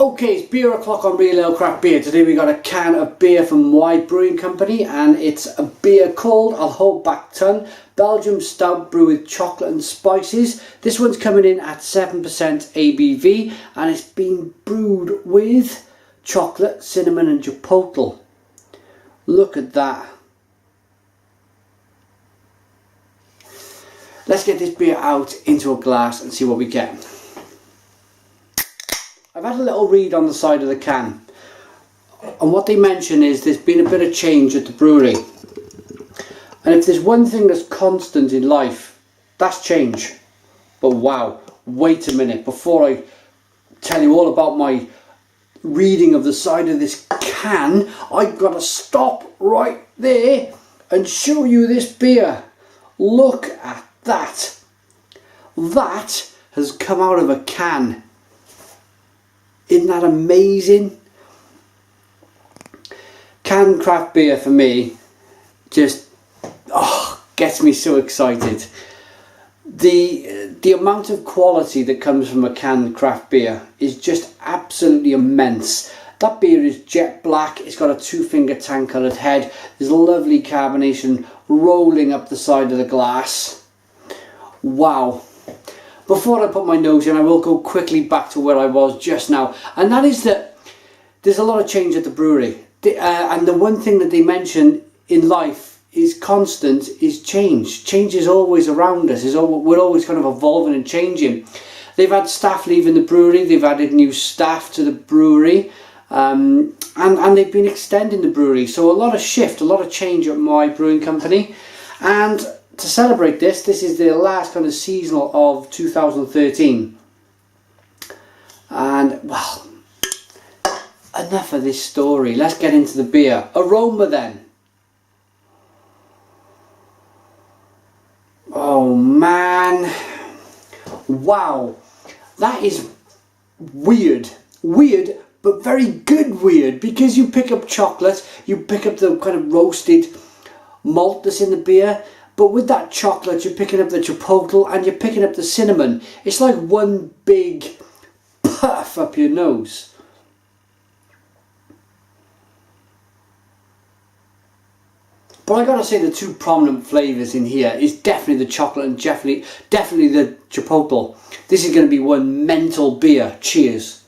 Okay, it's beer o'clock on Real Ale Craft Beer. Today we got a can of beer from Maui Brewing Company, and it's a beer called, I'll hold back tongue, Belgium Stout brewed with chocolate and spices. This one's coming in at 7% ABV, and it's been brewed with chocolate, cinnamon and chipotle. Look at that. Let's get this beer out into a glass and see what we get. I've had a little read on the side of the can, and what they mention is there's been a bit of change at the brewery, and if there's one thing that's constant in life, that's change. But wow, wait a minute, before I tell you all about my reading of the side of this can, I've got to stop right there and show you this beer. Look at that. That has come out of a can. Isn't that amazing? Canned craft beer for me just gets me so excited. The amount of quality that comes from a canned craft beer is just absolutely immense. That beer is jet black, it's got a 2-finger tan coloured head, there's lovely carbonation rolling up the side of the glass. Wow. Before I put my nose in, I will go quickly back to where I was just now, and that is that there's a lot of change at the brewery, and the one thing that they mention in life is constant is change. Change is always around us. We're always kind of evolving and changing. They've had staff leaving the brewery, they've added new staff to the brewery, and they've been extending the brewery, so a lot of shift, a lot of change at Maui Brewing Company. And to celebrate this is the last kind of seasonal of 2013. And, well, enough of this story. Let's get into the beer. Aroma then. Oh man. Wow. That is weird. Weird, but very good weird, because you pick up chocolate, you pick up the kind of roasted malt that's in the beer, but with that chocolate you're picking up the chipotle and you're picking up the cinnamon. It's like one big puff up your nose. But I gotta say, the two prominent flavours in here is definitely the chocolate and definitely the chipotle. This is going to be one mental beer. Cheers.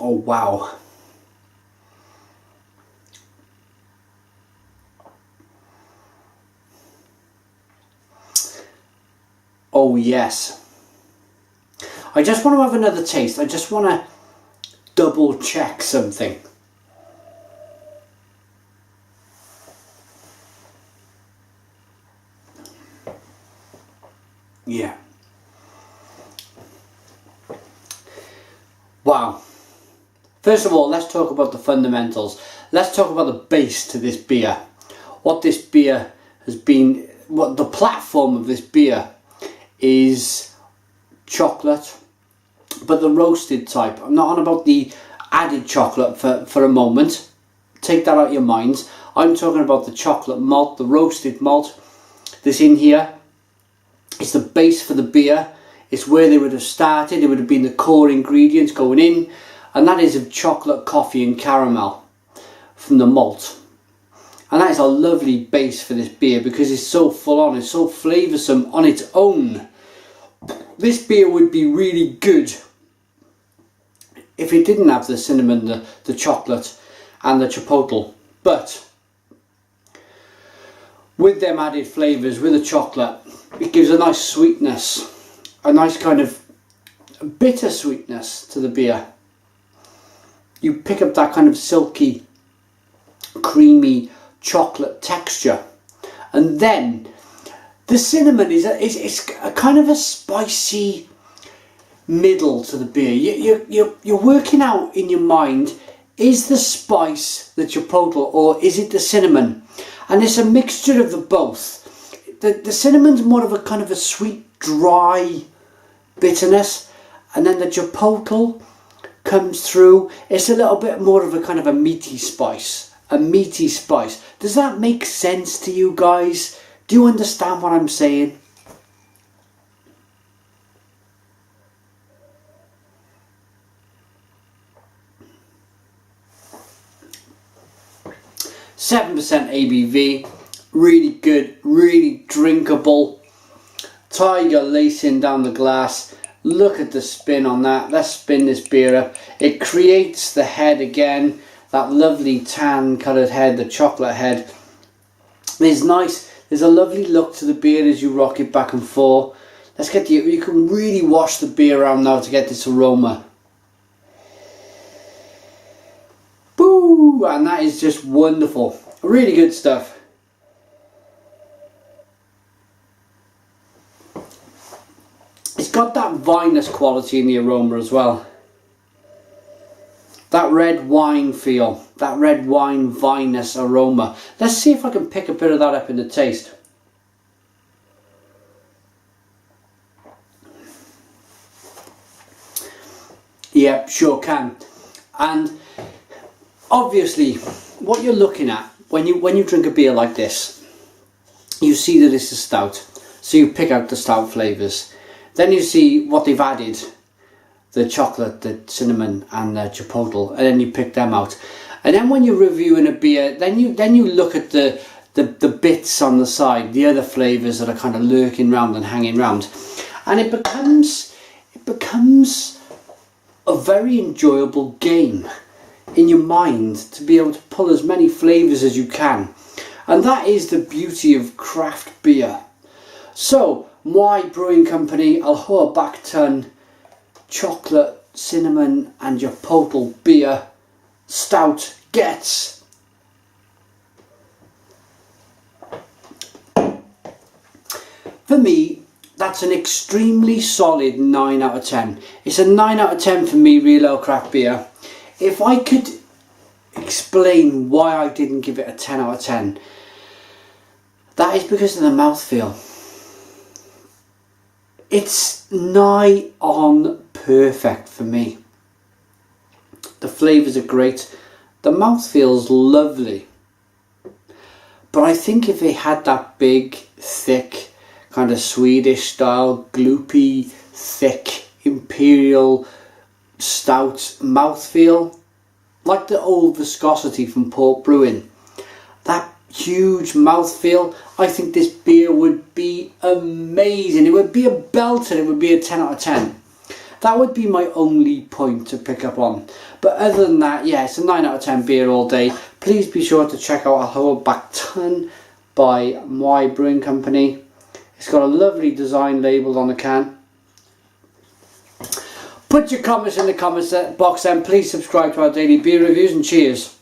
Oh wow. Oh yes. I just want to have another taste. I just want to double check something. Yeah. Wow. First of all, let's talk about the fundamentals. Let's talk about the base to this beer. What this beer has been, what the platform of this beer is chocolate, but the roasted type. I'm not on about the added chocolate for a moment. Take that out of your minds. I'm talking about the chocolate malt, the roasted malt that's in here. It's the base for the beer. It's where they would have started. It would have been the core ingredients going in, and that is of chocolate, coffee and caramel from the malt. And that is a lovely base for this beer because it's so full on, it's so flavoursome on its own. This beer would be really good if it didn't have the cinnamon, the chocolate and the chipotle. But with them added flavours, with the chocolate, it gives a nice sweetness, a nice kind of bitter sweetness to the beer. You pick up that kind of silky, creamy chocolate texture, and then the cinnamon is a kind of a spicy middle to the beer. You're working out in your mind, is the spice the chipotle or is it the cinnamon? And it's a mixture of the both. The cinnamon's more of a kind of a sweet, dry bitterness, and then the chipotle comes through. It's a little bit more of a kind of a meaty spice. A meaty spice. Does that make sense to you guys? Do you understand what I'm saying? %7 ABV, really good, really drinkable. Tiger lacing down the glass. Look at the spin on that. Let's spin this beer up. It creates the head again, that lovely tan coloured head, the chocolate head. It's nice. There's a lovely look to the beer as you rock it back and forth. Let's get you can really wash the beer around now to get this aroma. Boo! And that is just wonderful. Really good stuff. It's got that vinous quality in the aroma as well. That red wine feel, that red wine vinous aroma. Let's see if I can pick a bit of that up in the taste. Yep, sure can. And obviously, what you're looking at when you drink a beer like this, you see that it's a stout, so you pick out the stout flavours. Then you see what they've added, the chocolate, the cinnamon and the chipotle, and then you pick them out. And then when you're reviewing a beer, then you look at the bits on the side, the other flavours that are kind of lurking around and hanging around. And it becomes a very enjoyable game in your mind to be able to pull as many flavours as you can. And that is the beauty of craft beer. So, Maui Brewing Company, Aloha Back Ton, chocolate, cinnamon and chipotle beer stout gets for me, that's an extremely solid 9 out of 10. It's a 9 out of 10 for me, Real Ale Craft Beer. If I could explain why I didn't give it a 10 out of 10, that is because of the mouthfeel. It's nigh on perfect for me. The flavours are great. The mouthfeel's lovely. But I think if it had that big, thick, kind of Swedish style, gloopy, thick, imperial, stout mouthfeel, like the old viscosity from port brewing, that huge mouthfeel, I think this beer would be amazing. It would be a belter. It would be a 10 out of 10. That would be my only point to pick up on. But other than that, yeah, it's a 9 out of 10 beer all day. Please be sure to check out Aloha Back Ton by Maui Brewing Company. It's got a lovely design label on the can. Put your comments in the comments box and please subscribe to our daily beer reviews and cheers.